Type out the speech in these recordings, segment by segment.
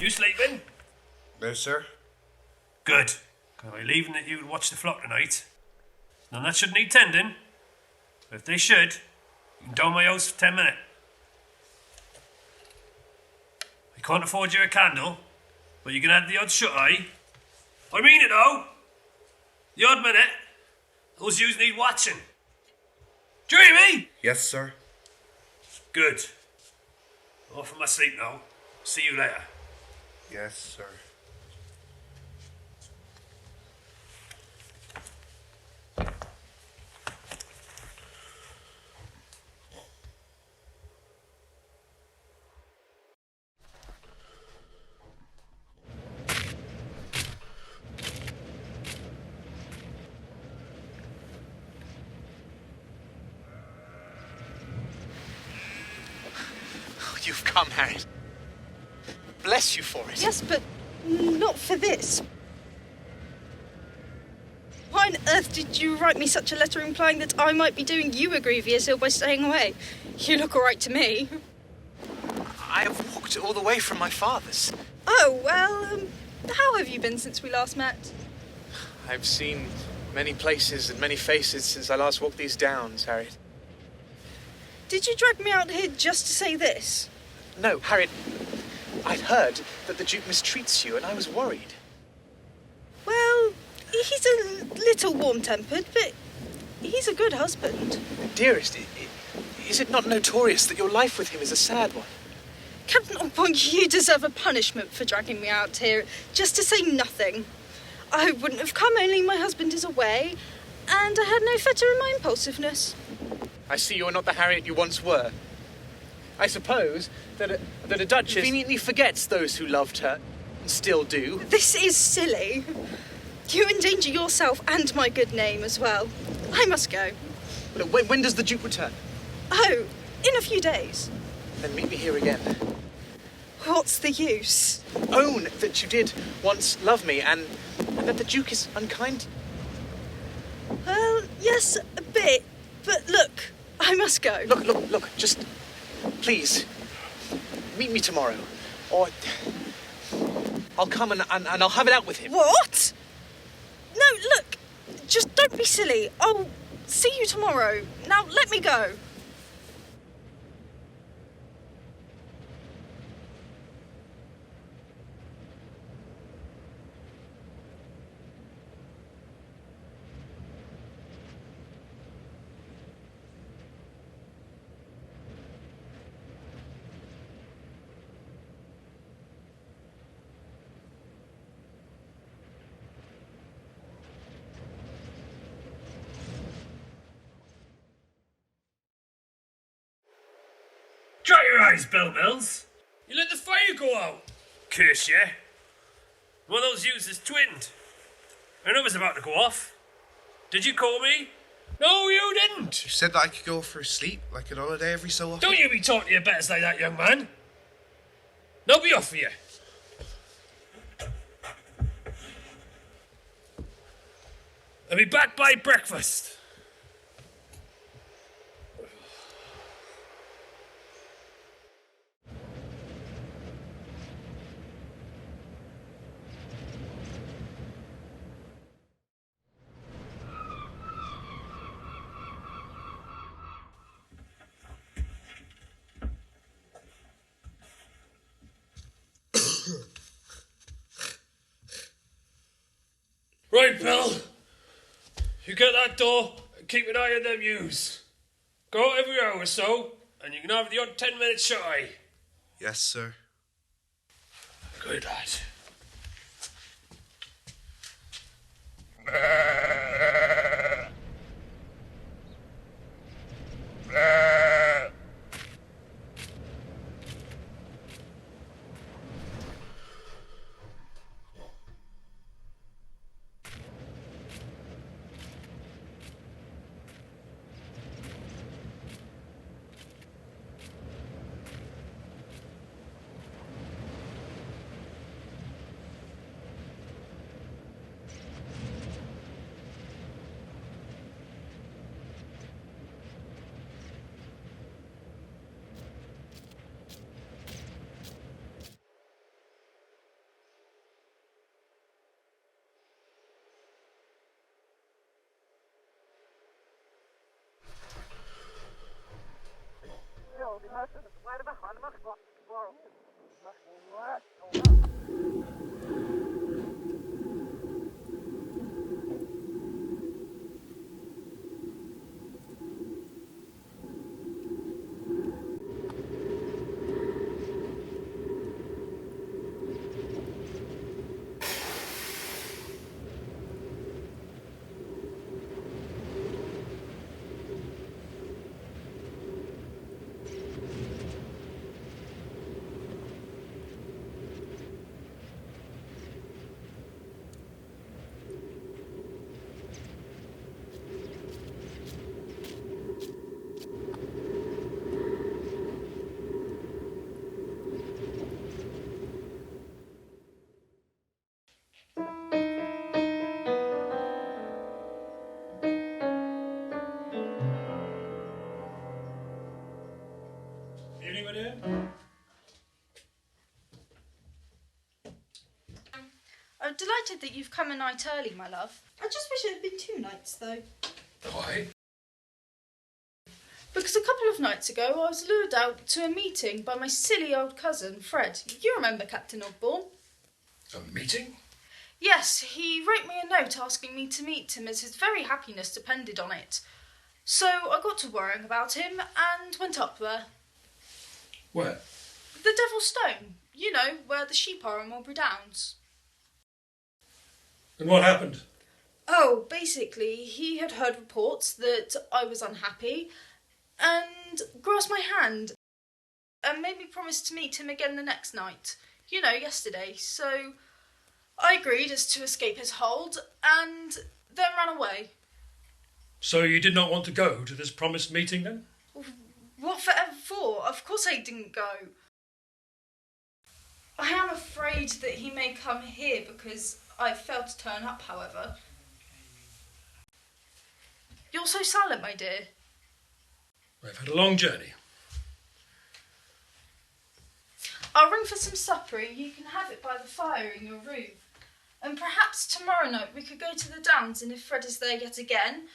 You sleeping? No, sir. Good. We're leaving that you to watch the flock tonight. None that should need tending. But if they should, you can down my house for 10 minutes. I can't afford you a candle, but you can add the odd shut-eye. I mean it though. The odd minute. Those yous need watching. Do you hear me? Yes, sir. Good. Off from my sleep now. See you later. Yes, sir. You've come, Harry. Bless you for it. Yes, but not for this. Why on earth did you write me such a letter implying that I might be doing you a grievous ill by staying away? You look all right to me. I have walked all the way from my father's. Oh, well, how have you been since we last met? I've seen many places and many faces since I last walked these downs, Harriet. Did you drag me out here just to say this? No, Harriet, I'd heard that the Duke mistreats you, and I was worried. Well, he's a little warm-tempered, but he's a good husband. Dearest, is it not notorious that your life with him is a sad one? Captain Oldpoint, you deserve a punishment for dragging me out here just to say nothing. I wouldn't have come, only my husband is away, and I had no fetter in my impulsiveness. I see you're not the Harriet you once were. I suppose that a duchess conveniently forgets those who loved her, and still do. This is silly. You endanger yourself and my good name as well. I must go. But when does the Duke return? Oh, in a few days. Then meet me here again. What's the use? Own that you did once love me, and that the Duke is unkind. Well, yes, a bit. But look, I must go. Look, just please, meet me tomorrow. Or I'll come and I'll have it out with him. What? No, look, just don't be silly. I'll see you tomorrow. Now, let me go. Dry your eyes, Bell Mills. You let the fire go out. Curse you. One of those yous is twinned. I know it was about to go off. Did you call me? No, you didn't. You said that I could go for a sleep, like an holiday every so often. Don't you be talking to your betters like that, young man. No be off for you. I'll be back by breakfast. Right, Bill. You get that door and keep an eye on them yous. Go out every hour or so, and you can have the odd 10-minute shot-eye. Yes, sir. Good lad. I'm delighted that you've come a night early, my love. I just wish it had been 2 nights, though. Why? Because a couple of nights ago I was lured out to a meeting by my silly old cousin, Fred. You remember Captain Ogborn? A meeting? Yes, he wrote me a note asking me to meet him as his very happiness depended on it. So I got to worrying about him and went up there. Where? The Devil's Stone. You know, where the sheep are in Mulberry Downs. And what happened? Oh, basically, he had heard reports that I was unhappy and grasped my hand and made me promise to meet him again the next night. You know, yesterday. So I agreed as to escape his hold and then ran away. So you did not want to go to this promised meeting then? What for? Of course I didn't go. I am afraid that he may come here because I failed to turn up, however. You're so silent, my dear. I've had a long journey. I'll ring for some supper and you can have it by the fire in your room. And perhaps tomorrow night we could go to the Downs, and if Fred is there yet again,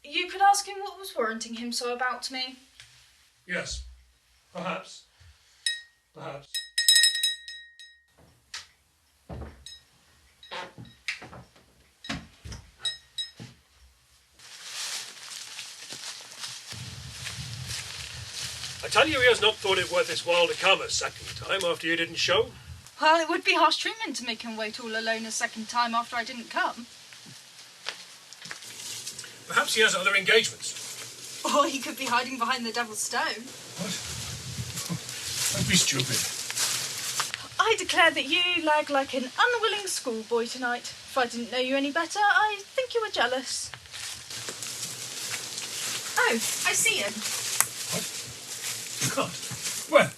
you could ask him what was warranting him so about me. Yes, perhaps. Perhaps. I tell you, he has not thought it worth his while to come a second time after you didn't show. Well, it would be harsh treatment to make him wait all alone a second time after I didn't come. Perhaps he has other engagements. Or he could be hiding behind the Devil's Stone. What? Don't be stupid. I declare that you lag like an unwilling schoolboy tonight. If I didn't know you any better, I think you were jealous. Oh, I see him. What? God. Where?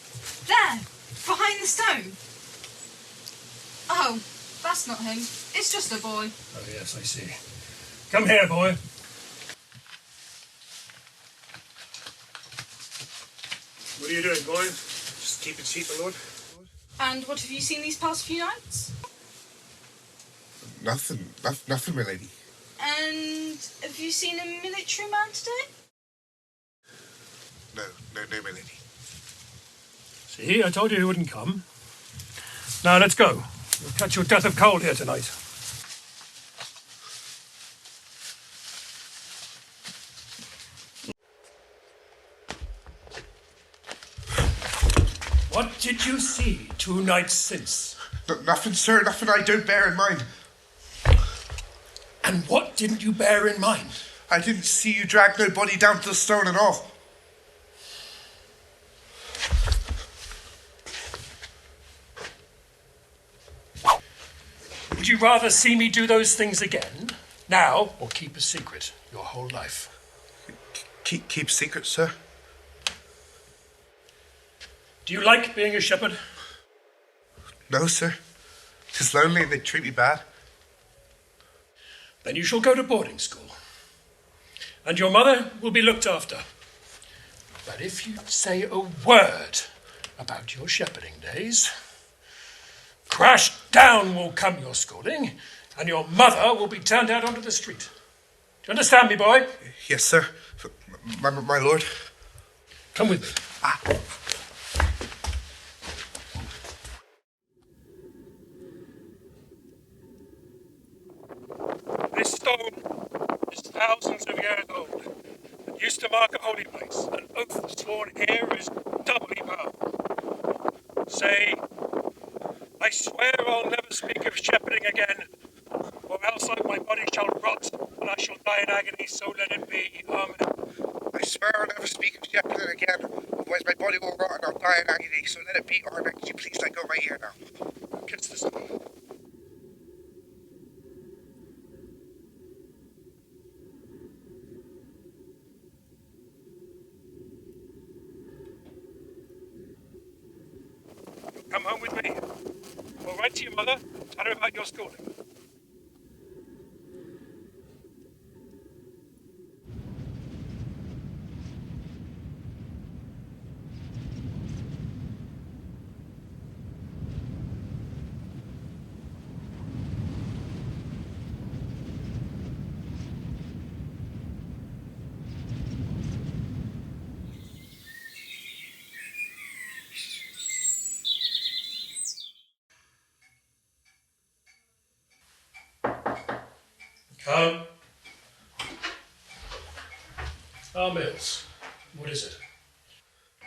There, behind the stone. Oh, that's not him. It's just a boy. Oh, yes, I see. Come here, boy. What are you doing, boy? Just keeping sheep, my lord. And what have you seen these past few nights? Nothing, my lady. And have you seen a military man today? No, my lady. See, I told you he wouldn't come. Now, let's go. You'll catch your death of cold here tonight. What did you see 2 nights since? Nothing, sir, nothing I don't bear in mind. And what didn't you bear in mind? I didn't see you drag no body down to the stone at all. Would you rather see me do those things again, now, or keep a secret your whole life? Keep secret, sir. Do you like being a shepherd? No, sir. 'Tis lonely and they treat me bad. Then you shall go to boarding school. And your mother will be looked after. But if you say a word about your shepherding days, crash down will come your schooling, and your mother will be turned out onto the street. Do you understand me, boy? Yes, sir. My lord. Come with me. This stone is thousands of years old. It used to mark a holy place. An oath sworn here is doubly powerful. Say, I swear I'll never speak of shepherding again, or else my body shall rot, and I shall die in agony, so let it be. Amen. I swear I'll never speak of shepherding again, otherwise my body will rot and I'll die in agony, so let it be. Amen. Could you please let go of my ear now? Kiss the stone. Come home with me. We'll write to your mother, tell her about your schooling. Come. Mills. What is it?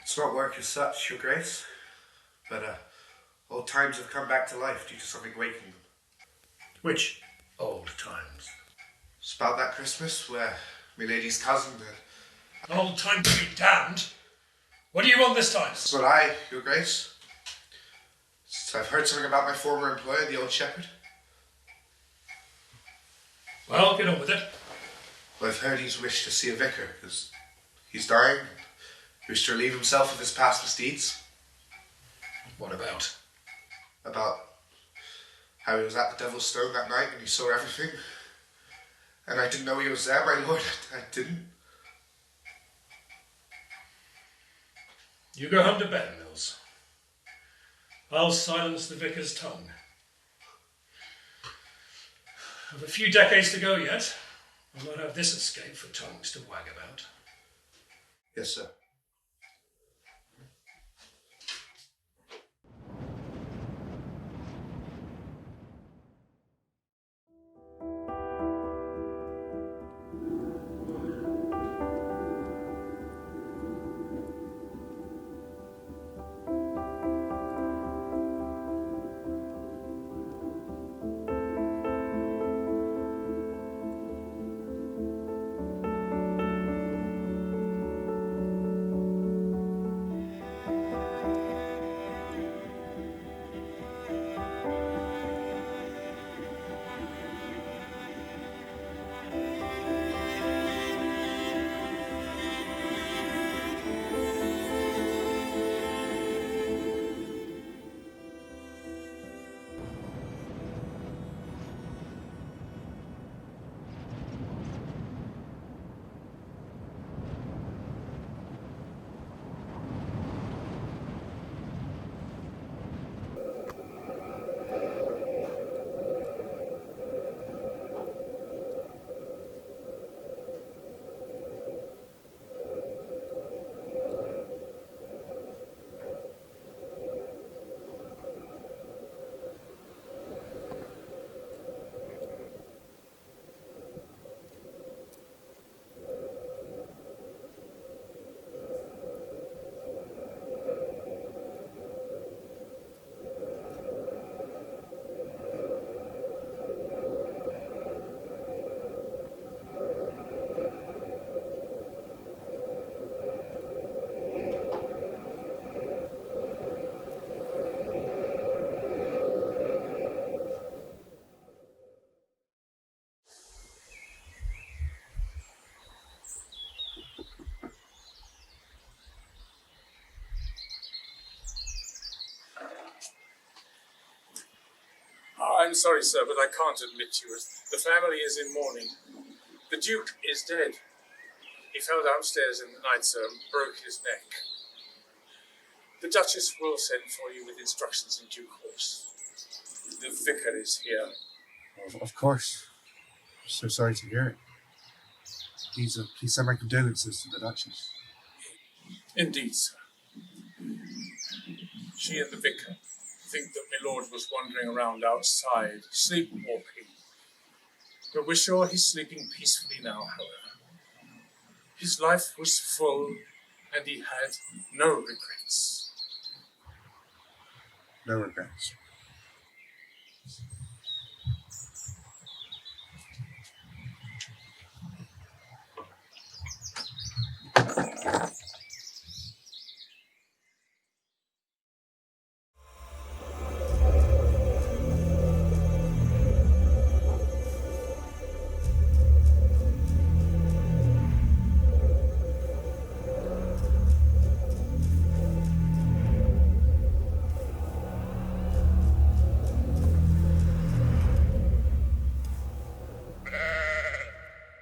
It's not work as such, Your Grace, but old times have come back to life due to something waking them. Which old times? It's about that Christmas where my lady's cousin did. Old time to be damned. What do you want this time? It's not I, Your Grace. I've heard something about my former employer, the old shepherd. Well, get on with it. Well, I've heard he's wished to see a vicar, because he's dying. He wished to relieve himself of his past misdeeds. What about? About how he was at the Devil's Stone that night and he saw everything. And I didn't know he was there, my lord. I didn't. You go home to bed, Mills. I'll silence the vicar's tongue. I've a few decades to go yet. I might have this escape for tongues to wag about. Yes, sir. I'm sorry, sir, but I can't admit you. The family is in mourning. The Duke is dead. He fell downstairs in the night, sir, and broke his neck. The Duchess will send for you with instructions in due course. The vicar is here. Of course. So sorry to hear it. Please send my condolences to the Duchess. Indeed, sir. She and the vicar think that my lord was wandering around outside, sleepwalking. But we're sure he's sleeping peacefully now, however. His life was full, and he had no regrets. No regrets.